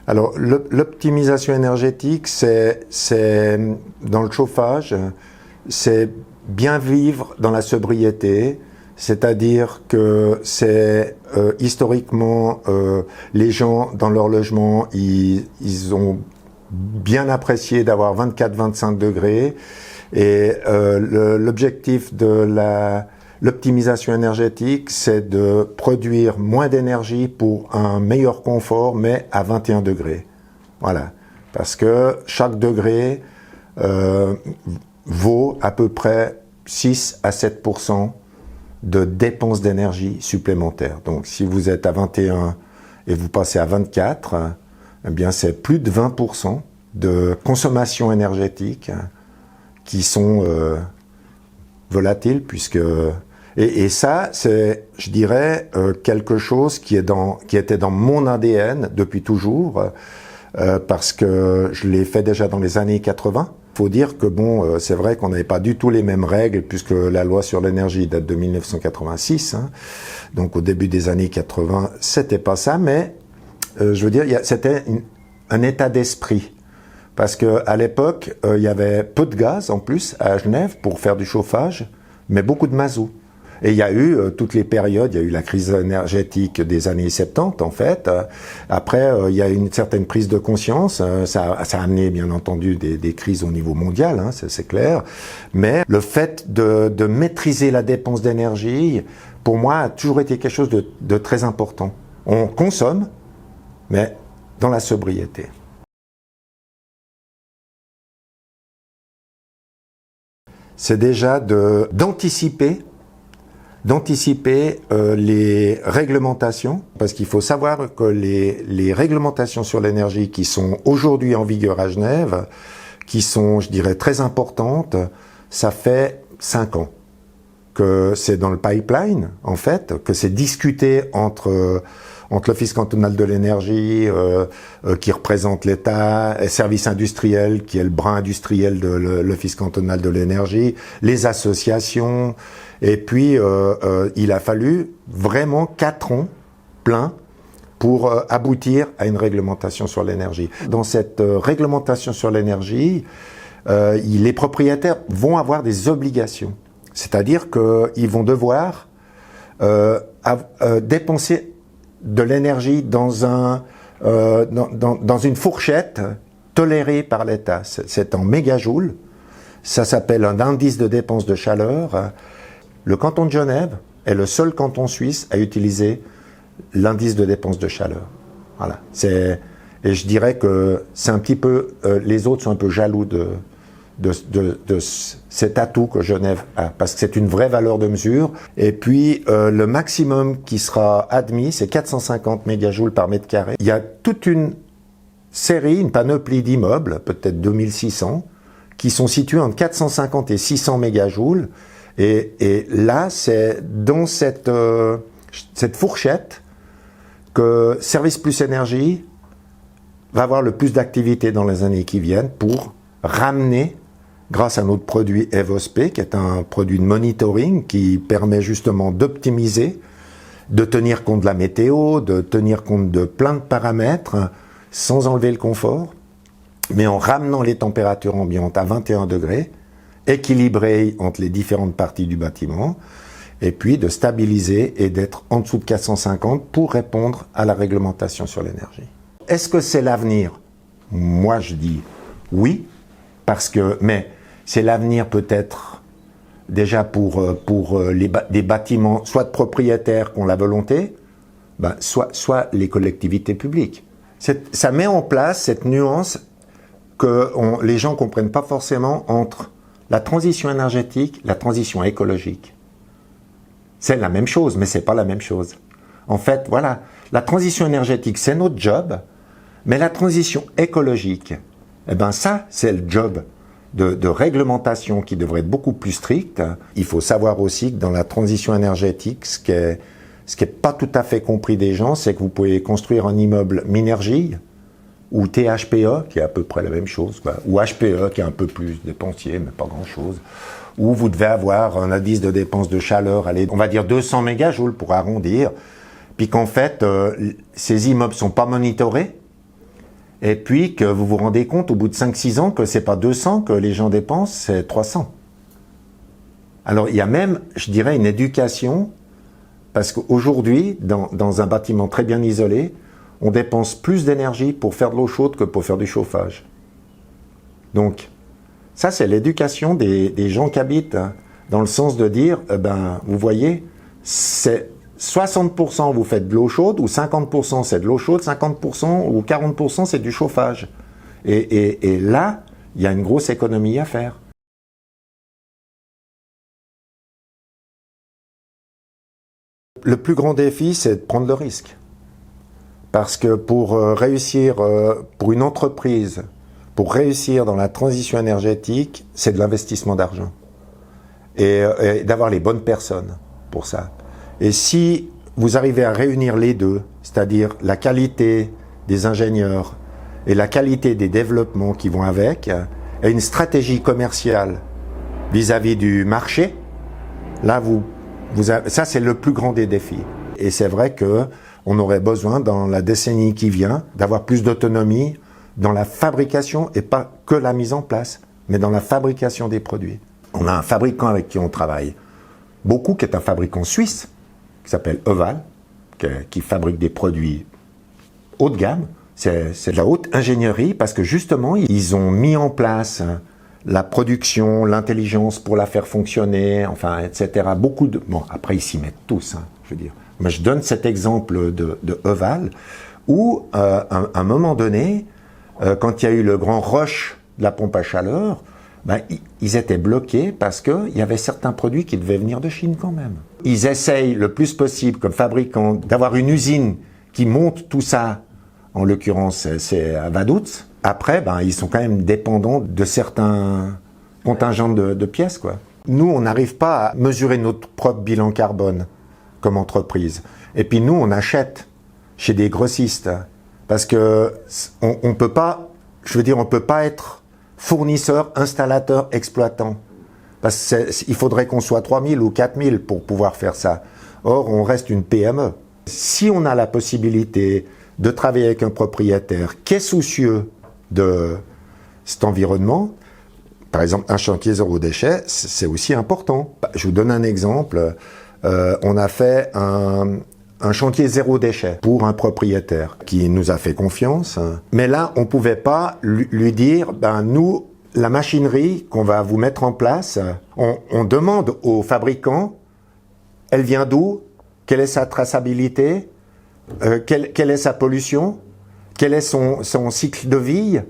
Alors, l'optimisation énergétique, c'est dans le chauffage, c'est bien vivre dans la sobriété, c'est-à-dire que c'est historiquement les gens dans leur logement, ils ont bien apprécié d'avoir 24-25 degrés et l'objectif de l'optimisation énergétique, c'est de produire moins d'énergie pour un meilleur confort, mais à 21 degrés. Voilà. Parce que chaque degré vaut à peu près 6 à 7% de dépenses d'énergie supplémentaires. Donc, si vous êtes à 21 et vous passez à 24, eh bien, c'est plus de 20% de consommation énergétique qui sont volatiles, puisque et ça, c'est, je dirais, quelque chose qui était dans mon ADN depuis toujours, parce que je l'ai fait déjà dans les années 80. Faut dire que bon, c'est vrai qu'on n'avait pas du tout les mêmes règles, puisque la loi sur l'énergie date de 1986. Donc au début des années 80, c'était pas ça, mais je veux dire, c'était un état d'esprit. Parce que à l'époque, il y avait peu de gaz en plus à Genève pour faire du chauffage, mais beaucoup de mazout. Et il y a eu toutes les périodes, il y a eu la crise énergétique des années 70 en fait. Après, il y a eu une certaine prise de conscience. Ça a amené bien entendu des crises au niveau mondial, hein, c'est clair. Mais le fait de maîtriser la dépense d'énergie, pour moi, a toujours été quelque chose de très important. On consomme, mais dans la sobriété. C'est déjà d'anticiper les réglementations, parce qu'il faut savoir que les réglementations sur l'énergie qui sont aujourd'hui en vigueur à Genève, qui sont, je dirais, très importantes, ça fait 5 ans que c'est dans le pipeline, en fait, que c'est discuté entre l'Office cantonal de l'énergie, qui représente l'État, et Service industriel, qui est le bras industriel de l'Office cantonal de l'énergie, les associations, et puis il a fallu vraiment 4 ans pleins pour aboutir à une réglementation sur l'énergie. Dans cette réglementation sur l'énergie, les propriétaires vont avoir des obligations. C'est-à-dire qu'ils vont devoir dépenser de l'énergie dans une fourchette tolérée par l'État. C'est en mégajoules. Ça s'appelle un indice de dépense de chaleur. Le canton de Genève est le seul canton suisse à utiliser l'indice de dépense de chaleur. Voilà. Et je dirais que c'est un petit peu, les autres sont un peu jaloux de cet atout que Genève a, parce que c'est une vraie valeur de mesure. Et puis, le maximum qui sera admis, c'est 450 mégajoules par mètre carré. Il y a toute une série, une panoplie d'immeubles, peut-être 2600, qui sont situés entre 450 et 600 mégajoules. Et là, c'est dans cette fourchette que Service Plus Énergie va avoir le plus d'activité dans les années qui viennent pour ramener, grâce à notre produit EvoSP, qui est un produit de monitoring qui permet justement d'optimiser, de tenir compte de la météo, de tenir compte de plein de paramètres, sans enlever le confort, mais en ramenant les températures ambiantes à 21 degrés, équilibrées entre les différentes parties du bâtiment, et puis de stabiliser et d'être en dessous de 450 pour répondre à la réglementation sur l'énergie. Est-ce que c'est l'avenir? Moi, je dis oui, mais c'est l'avenir peut-être déjà pour des bâtiments, soit de propriétaires qui ont la volonté, soit les collectivités publiques. Ça met en place cette nuance que les gens ne comprennent pas forcément entre la transition énergétique, la transition écologique. C'est la même chose, mais c'est pas la même chose. En fait, voilà, la transition énergétique, c'est notre job, mais la transition écologique, eh ben ça, c'est le job de réglementation qui devrait être beaucoup plus stricte. Il faut savoir aussi que dans la transition énergétique, ce qui est pas tout à fait compris des gens, c'est que vous pouvez construire un immeuble Minergie ou THPE, qui est à peu près la même chose, ou HPE, qui est un peu plus dépensier, mais pas grand-chose, où vous devez avoir un indice de dépense de chaleur, on va dire 200 mégajoules pour arrondir, puis qu'en fait, ces immeubles sont pas monitorés, et puis que vous vous rendez compte au bout de 5-6 ans que c'est pas 200 que les gens dépensent, c'est 300. Alors il y a même, je dirais, une éducation, parce qu'aujourd'hui, dans un bâtiment très bien isolé, on dépense plus d'énergie pour faire de l'eau chaude que pour faire du chauffage. Donc, ça c'est l'éducation des gens qui habitent, hein, dans le sens de dire, vous voyez, c'est 60% vous faites de l'eau chaude, ou 50% c'est de l'eau chaude, 50% ou 40% c'est du chauffage. Et là, il y a une grosse économie à faire. Le plus grand défi, c'est de prendre le risque. Parce que pour réussir, pour une entreprise, pour réussir dans la transition énergétique, c'est de l'investissement d'argent. Et d'avoir les bonnes personnes pour ça. Et si vous arrivez à réunir les deux, c'est-à-dire la qualité des ingénieurs et la qualité des développements qui vont avec, et une stratégie commerciale vis-à-vis du marché, là, ça c'est le plus grand des défis. Et c'est vrai qu'on aurait besoin, dans la décennie qui vient, d'avoir plus d'autonomie dans la fabrication, et pas que la mise en place, mais dans la fabrication des produits. On a un fabricant avec qui on travaille beaucoup, qui est un fabricant suisse, qui s'appelle Eval, qui fabrique des produits haut de gamme. C'est de la haute ingénierie, parce que justement, ils ont mis en place la production, l'intelligence pour la faire fonctionner, enfin, etc. Bon, après, ils s'y mettent tous, hein, je veux dire. Mais je donne cet exemple de Eval, où, à un moment donné, quand il y a eu le grand rush de la pompe à chaleur, ils étaient bloqués parce qu'il y avait certains produits qui devaient venir de Chine quand même. Ils essayent le plus possible, comme fabricants, d'avoir une usine qui monte tout ça. En l'occurrence, c'est à Vaduz. Après, ils sont quand même dépendants de certains contingents de pièces, quoi. Nous, on n'arrive pas à mesurer notre propre bilan carbone comme entreprise. Et puis nous, on achète chez des grossistes. Parce que on peut pas, je veux dire, on peut pas être fournisseur, installateur, exploitant. Parce qu'il faudrait qu'on soit 3000 ou 4000 pour pouvoir faire ça. Or, on reste une PME. Si on a la possibilité de travailler avec un propriétaire qui est soucieux de cet environnement, par exemple, un chantier zéro déchet, c'est aussi important. Je vous donne un exemple. On a fait un chantier zéro déchet pour un propriétaire qui nous a fait confiance. Mais là, on pouvait pas lui dire, nous, la machinerie qu'on va vous mettre en place, on demande aux fabricants, elle vient d'où? Quelle est sa traçabilité? Quelle est sa pollution? Quel est son cycle de vie?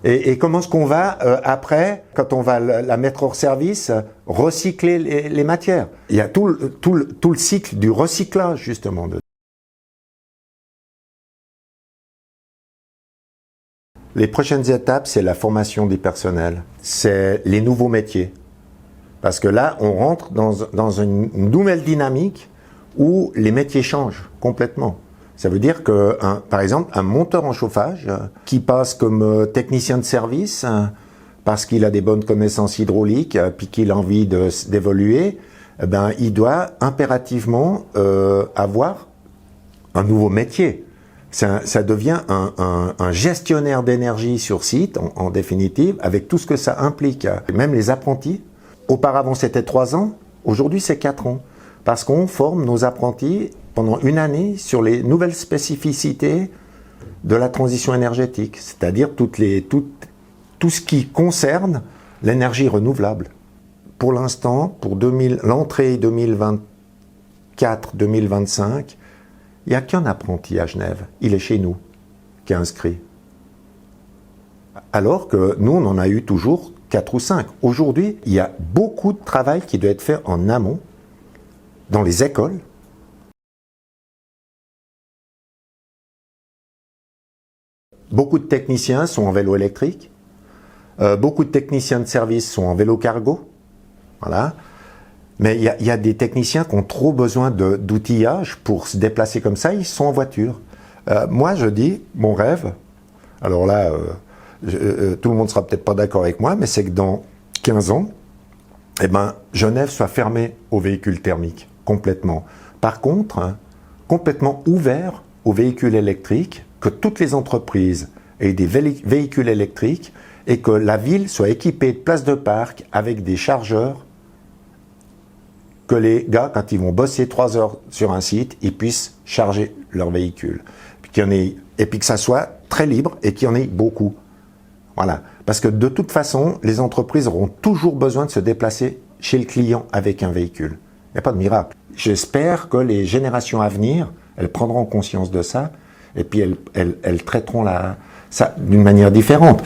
Et comment est-ce qu'on va, après, quand on va la mettre hors service, recycler les matières? Il y a tout le cycle du recyclage, justement. Les prochaines étapes, c'est la formation des personnels. C'est les nouveaux métiers. Parce que là, on rentre dans une nouvelle dynamique où les métiers changent complètement. Ça veut dire que, par exemple, un monteur en chauffage qui passe comme technicien de service parce qu'il a des bonnes connaissances hydrauliques puis qu'il a envie d'évoluer, il doit impérativement avoir un nouveau métier. Ça devient un gestionnaire d'énergie sur site, en définitive, avec tout ce que ça implique. Même les apprentis, auparavant c'était 3 ans, aujourd'hui c'est 4 ans. Parce qu'on forme nos apprentis pendant une année sur les nouvelles spécificités de la transition énergétique, c'est-à-dire tout ce qui concerne l'énergie renouvelable. Pour l'instant, pour l'entrée 2024-2025, il n'y a qu'un apprenti à Genève, il est chez nous, qui est inscrit. Alors que nous, on en a eu toujours 4 ou 5. Aujourd'hui, il y a beaucoup de travail qui doit être fait en amont, dans les écoles. Beaucoup de techniciens sont en vélo électrique. Beaucoup de techniciens de service sont en vélo cargo. Voilà. Mais il y a des techniciens qui ont trop besoin d'outillage pour se déplacer comme ça, ils sont en voiture. Moi, je dis, mon rêve, alors là, tout le monde sera peut-être pas d'accord avec moi, mais c'est que dans 15 ans, Genève soit fermée aux véhicules thermiques, complètement. Par contre, complètement ouvert aux véhicules électriques, que toutes les entreprises et des véhicules électriques, et que la ville soit équipée de places de parc avec des chargeurs, que les gars, quand ils vont bosser 3 heures sur un site, ils puissent charger leur véhicule. Et puis que ça soit très libre et qu'il y en ait beaucoup. Voilà. Parce que de toute façon, les entreprises auront toujours besoin de se déplacer chez le client avec un véhicule. Il n'y a pas de miracle. J'espère que les générations à venir, elles prendront conscience de ça et puis elles traiteront ça d'une manière différente.